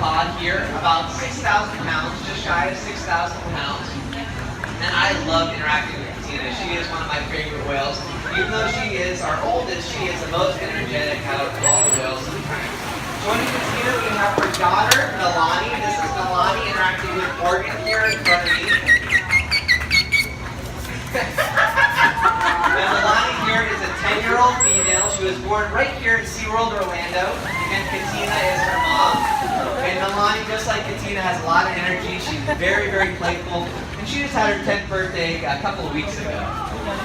pod here, about 6,000 pounds, just shy of 6,000 pounds. And I love interacting with Katina. She is one of my favorite whales. Even though she is our oldest, she is the most energetic out of all the whales sometimes. Joining Katina, we have her daughter, Nalani. This is Nalani interacting with Morgan here in front of me. And Nalani here is a 10-year-old female. She was born right here at SeaWorld Orlando, and Katina is her mom. And Nalani, just like Katina, has a lot of energy. She's very, very playful. And she just had her 10th birthday a couple of weeks ago.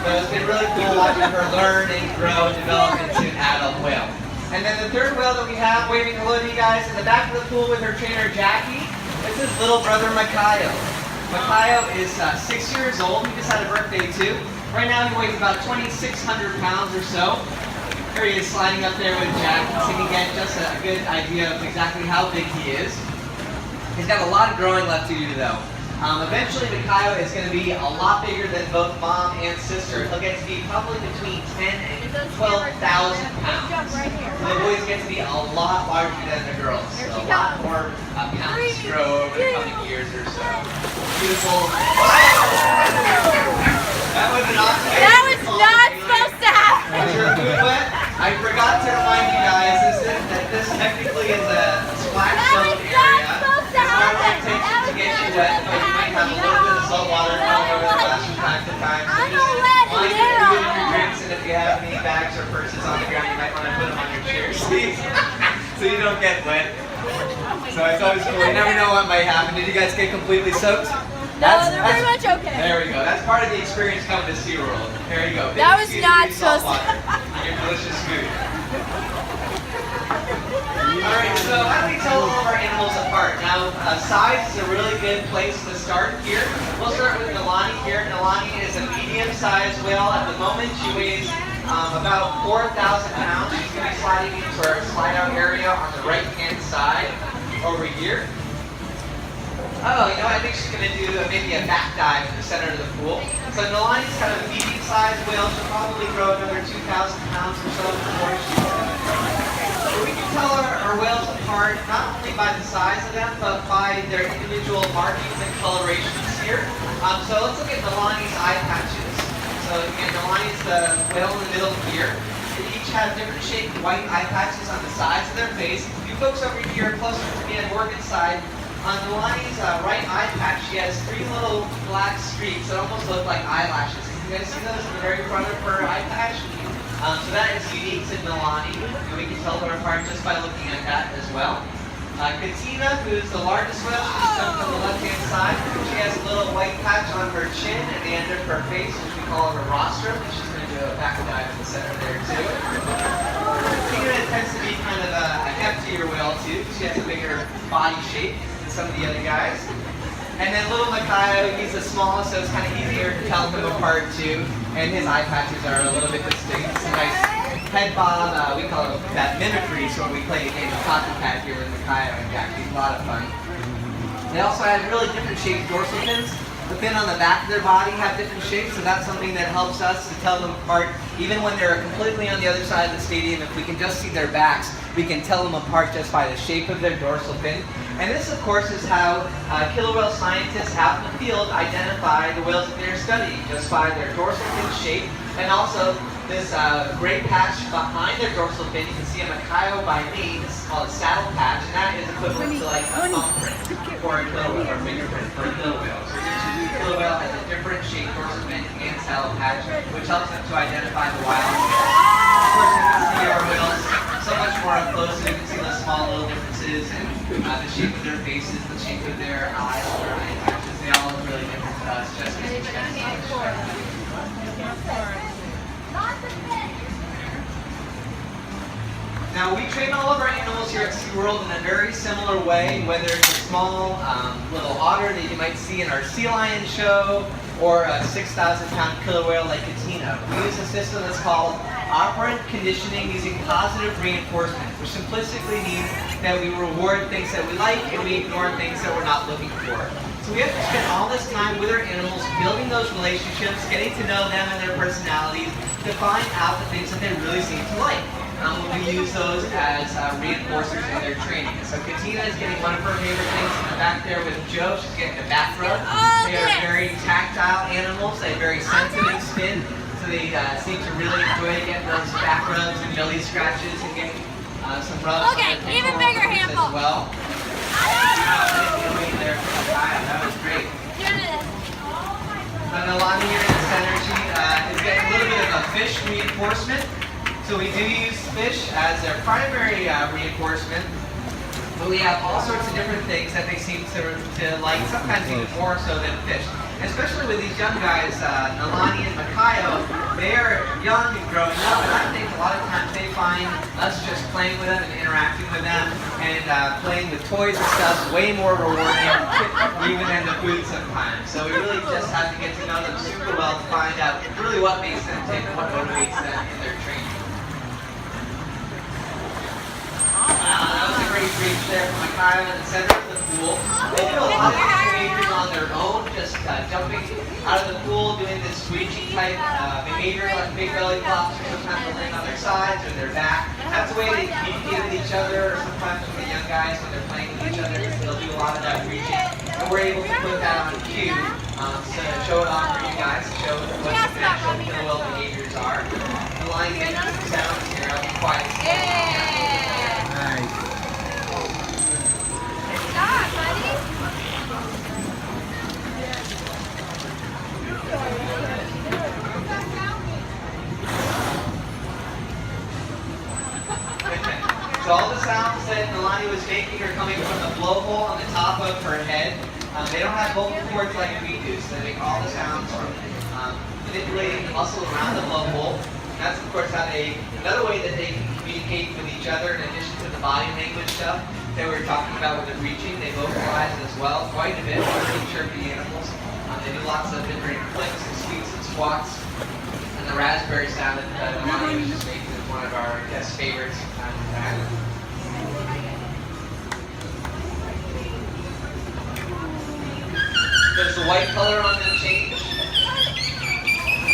So it's been really cool watching her learn and grow and develop into an adult whale. And then the third whale that we have, waving hello to you guys, in the back of the pool with her trainer, Jackie. This is little brother Makayo. Makayo is 6 years old. He just had a birthday too. Right now he weighs about 2,600 pounds or so. Here he is sliding up there with Jackie so you can get just a good idea of exactly how big he is. He's got a lot of growing left to do though. Eventually Makayo is going to be a lot bigger than both mom and sister. He'll get to be probably between 10 and 12,000 pounds. So the boys get to be a lot larger than the girls. So a lot more pounds to grow over the coming years or so. Beautiful. That was an awesome. That was not supposed to happen. Was your food wet? I forgot to remind you guys that this technically is a splash zone area. It's not our intention to get you wet, but you might have a little bit of salt water coming over the glass from time to time. So just mind your food and your drinks, and if you have any bags or purses on the ground, you might want to put them on your chair seats so you don't get wet. So it's always cool. You never know what might happen. Did you guys get completely soaked? No, they're pretty much okay. There we go. That's part of the experience coming to SeaWorld. There you go. That was not supposed to. And your delicious food. Alright, so how do we tell all of our animals apart? Now, size is a really good place to start here. We'll start with Nalani here. Nalani is a medium-sized whale. At the moment, she weighs about 4,000 pounds. She's going to be sliding into our slide-out area on the right-hand side over here. Oh, you know, I think she's going to do maybe a back dive in the center of the pool. So Nalani's kind of a medium-sized whale. She'll probably grow another 2,000 pounds or so before she's going to grow. So we can tell our whales apart not only by the size of them, but by their individual markings and colorations here. So let's look at Nalani's eye patches. So again, Nalani's the whale in the middle here. They each have different shaped white eye patches on the sides of their face. You folks over here closer to me on Morgan's side, on Nalani's right eye patch, she has 3 little black streaks that almost look like eyelashes. Can you guys see those in the very front of her eye patch? So that is unique to Nalani, and we can tell them apart just by looking at that as well. Katina, who's the largest whale, she's jumped on the left-hand side. She has a little white patch on her chin and the end of her face, which we call her rostrum, and she's going to do a back dive in the center there too. Katina tends to be kind of a heftier whale too. She has a bigger body shape some of the other guys. And then little Makayo, he's the smallest, so it's kind of easier to tell them apart too. And his eye patches are a little bit distinct. It's a nice head bob. We call it that mimicry, so we play a game of copycat here with Makayo and Jackie. It's a lot of fun. They also have really different shaped dorsal fins. The fin on the back of their body have different shapes, so that's something that helps us to tell them apart. Even when they're completely on the other side of the stadium, if we can just see their backs, we can tell them apart just by the shape of their dorsal fin. And this, of course, is how killer whale scientists out in the field identify the whales that they're studying, just by their dorsal fin shape, and also this gray patch behind their dorsal fin. You can see a Makayo by name. This is called a saddle patch, and that is equivalent to like a thumbprint for a killer whale, or fingerprint for a killer whale. So each killer whale has a different shape dorsal fin and saddle patch, which helps them to identify the wild. Of course, you can see our whales so much more up close, so you can see the small little differences and the shape of their faces, the shape of their eyes, their eye patches. They all look really different to us, just as each has Now, we train all of our animals here at SeaWorld in a very similar way, whether it's a small little otter that you might see in our sea lion show, or a 6,000-pound killer whale like Katina. We use a system that's called operant conditioning using positive reinforcement, which simplistically means that we reward things that we like and we ignore things that we're not looking for. So we have to spend all this time with our animals, building those relationships, getting to know them and their personalities, to find out the things that they really seem to like. we use those as reinforcers in their training. So Katina is getting one of her favorite things in the back there with Joe. She's getting a back rub. They are very tactile animals. They have very sensitive skin. So they seem to really enjoy getting those back rubs and belly scratches and getting some rubs Okay, on their even pectoral bigger muscles handful. as well. Wow, there for the guy. That was great. And Alani here in the center, she is getting a little bit of a fish reinforcement. So we do use fish as their primary reinforcement, but we have all sorts of different things that they seem to like, sometimes even more so than fish. Especially with these young guys, Alani and Makayo, they are young and growing up, and I think a lot of times they find us just playing with them and interacting with them and playing with toys and stuff way more rewarding even than the food sometimes. So we really just have to get to know them super well to find out really what makes them tick and what motivates them in their training. That was a great reach there from Makayo in the center of the pool. They do a lot of behaviors on their own, just jumping out of the pool, doing this screeching type behavior like big belly flops, or sometimes they'll land on their sides or their back. That's the way they communicate with each other, or sometimes with the young guys when they're playing with each other, they'll do a lot of that reaching. And we're able to put that on cue to show it off for you guys, to show what the natural killer whale behaviors are. The line makes some sounds here, I'll be quiet. Nice. So all the sounds that Alani was making are coming from the blowhole on the top of her head. They don't have vocal cords like we do, so they make all the sounds from manipulating the muscle around the blowhole. That's of course how another way that they can communicate with each other in addition to the body language stuff that we were talking about with the reaching. They vocalize as well quite a bit. They're chirpy animals. They do lots of different clicks and squeaks and squawks. And the raspberry sound that Alani was just making is one of our guest favorites. Does the white color on them change?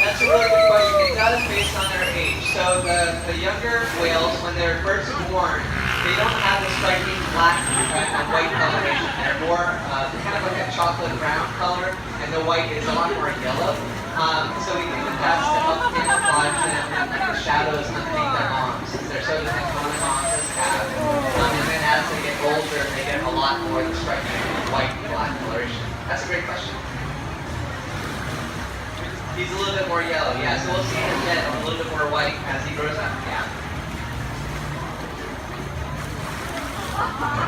That's a really good question. It does based on their age. So the younger whales, when they're first born, they don't have the striking black and white coloration. They're more kind of like a chocolate brown color, and the white is a lot more yellow. So we think that that's to help camouflage them and like the shadows underneath their arms, since they're so different from what monsters have. And then as they get older, they get a lot more of the striking white and black coloration. That's a great question. He's a little bit more yellow, yeah. So we'll see him get a little bit more white as he grows up, yeah.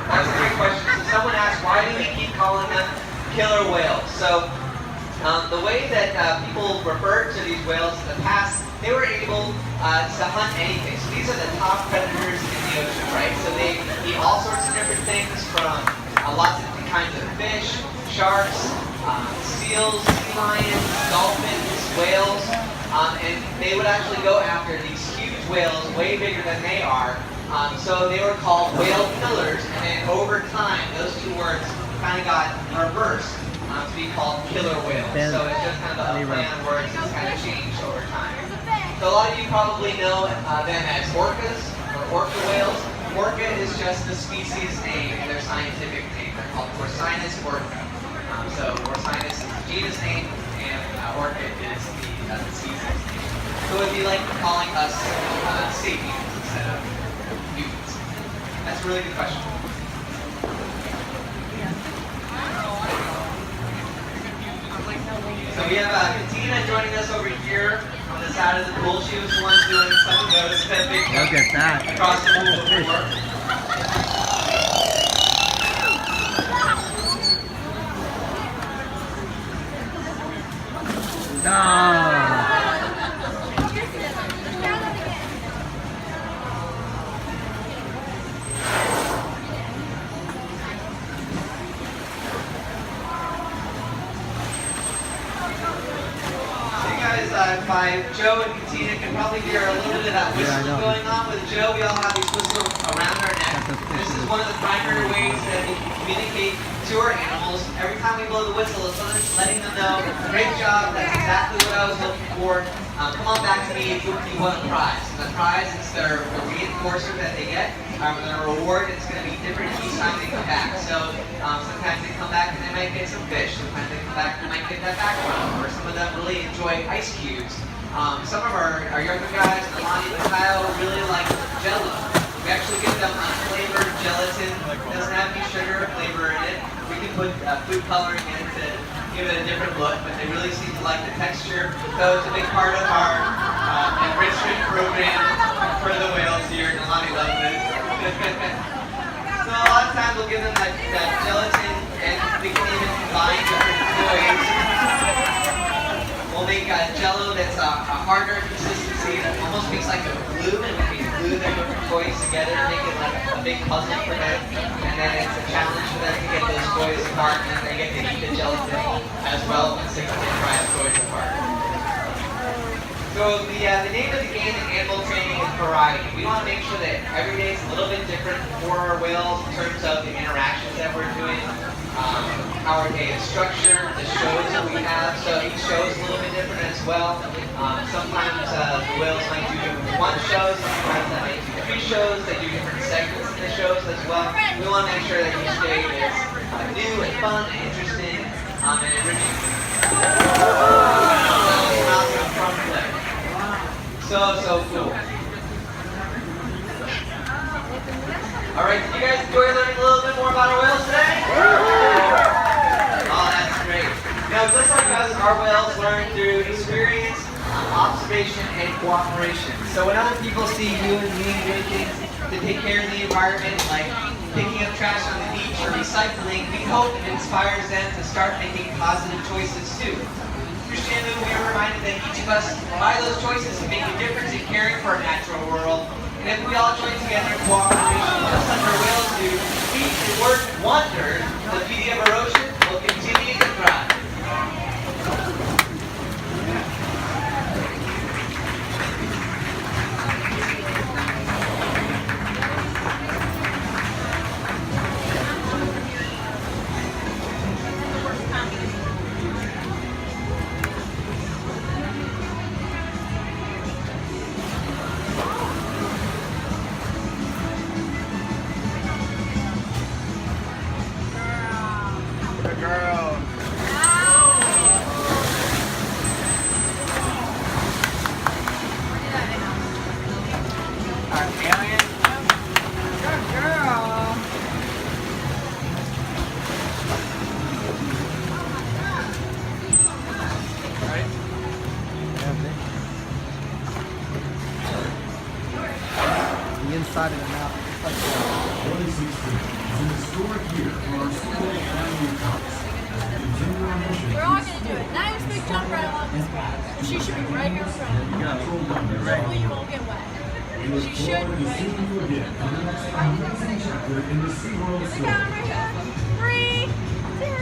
That's a great question. So someone asked, why do we keep calling them killer whales? So the way that people referred to these whales in the past, they were able to hunt anything. So these are the top predators in the ocean, right? So they eat all sorts of different things from lots of different kinds of fish, sharks, seals, sea lions, dolphins, whales, and they would actually go after these huge whales, way bigger than they are. So they were called whale killers, and then over time, those two words kind of got reversed to be called killer whales. So it's just kind of a play on words that's kind of changed over time. So a lot of you probably know them as orcas or orca whales. Orca is just the species name and their scientific name. They're called Porcinus orca. So Porcinus is the genus name, and orca is the species name. So it would be like calling us sapiens instead of humans. That's a really good question. So we have Katina joining us over here on the side of the pool. She was the one doing some of those big Look at that. across the pool before. No. By Joe and Katina can probably hear a little bit of that whistling going on. With Joe, we all have these whistles around our neck. This is one of the primary ways that we can communicate to our animals every time we blow the whistle, it's letting them know, great job, that's exactly what I was looking for. Come on back to me if you want a prize. And the prize is their reinforcer that they get. Their reward is going to be different each time they come back. So sometimes they come back and they might get some fish. Sometimes they come back and they might get that back run. Or some of them really enjoy ice cubes. Some of our younger guys, Alani and Kyle, really like Jello. We actually give them unflavored gelatin. It doesn't have any sugar or flavor in it. We can put food coloring in to give it a different look, but they really seem to like the texture. So it's a big part of our enrichment program for the whales here, and Alani loves it. So a lot of times we'll give them that gelatin, and we can even combine different toys. We'll make a Jello that's a harder consistency that almost makes like a glue, and we can glue their different toys together and make it like a big puzzle for them. And then it's a challenge for them to get those toys apart, and they get to eat the gelatin as well once they can try the toys apart. So the name of the game in animal training is variety. We want to make sure that every day is a little bit different for our whales in terms of the interactions that we're doing. How our day is structured, the shows that we have, so each show is a little bit different as well. Sometimes the whales might do one show, sometimes they might do 3 shows, they do different segments in the shows as well. We want to make sure that each day is new and fun and interesting and enriching. So cool. Alright, did you guys enjoy learning a little bit more about our whales today? Oh, that's great. Now, just like us, our whales learn through experience, observation, and cooperation. So when other people see you and me doing things to take care of the environment, like picking up trash on the beach or recycling, we hope it inspires them to start making positive choices too. Through Shamu, we are reminded that each of us, by those choices, can make a difference in caring for our natural world. And if we all join together in cooperation, just like our whales do, we can work wonders. The beauty of our ocean will continue to thrive. The inside of the mouth. It's like 2016 is an historic year for our school family house. Continue our mission. We're all gonna do it. Now you're supposed to jump right along this way. She should be right here in front of you. Hopefully you won't get wet. We look She should forward be to right seeing here. you again on the next amazing chapter in the SeaWorld Look story. down right here. 3, 2.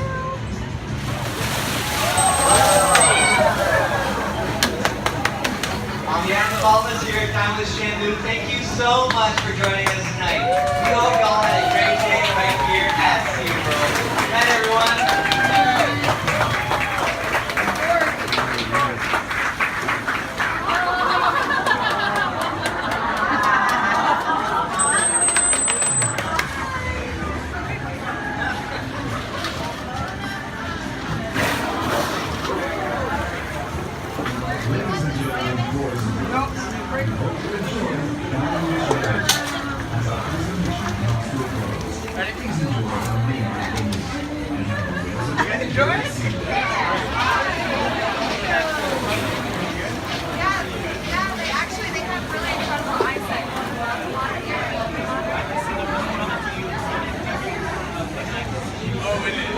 On behalf of all of us here at Time with Shamu, thank you so much for joining us tonight. We hope you all had a great day right here at SeaWorld. Good night, everyone. Ladies and gentlemen, boys and girls, we hope you enjoy Dining with Shamu. As our presentation comes to a close, please enjoy our main recognition. And have a whales Enjoy it? Yeah, they have really incredible eyesight. Oh, it is.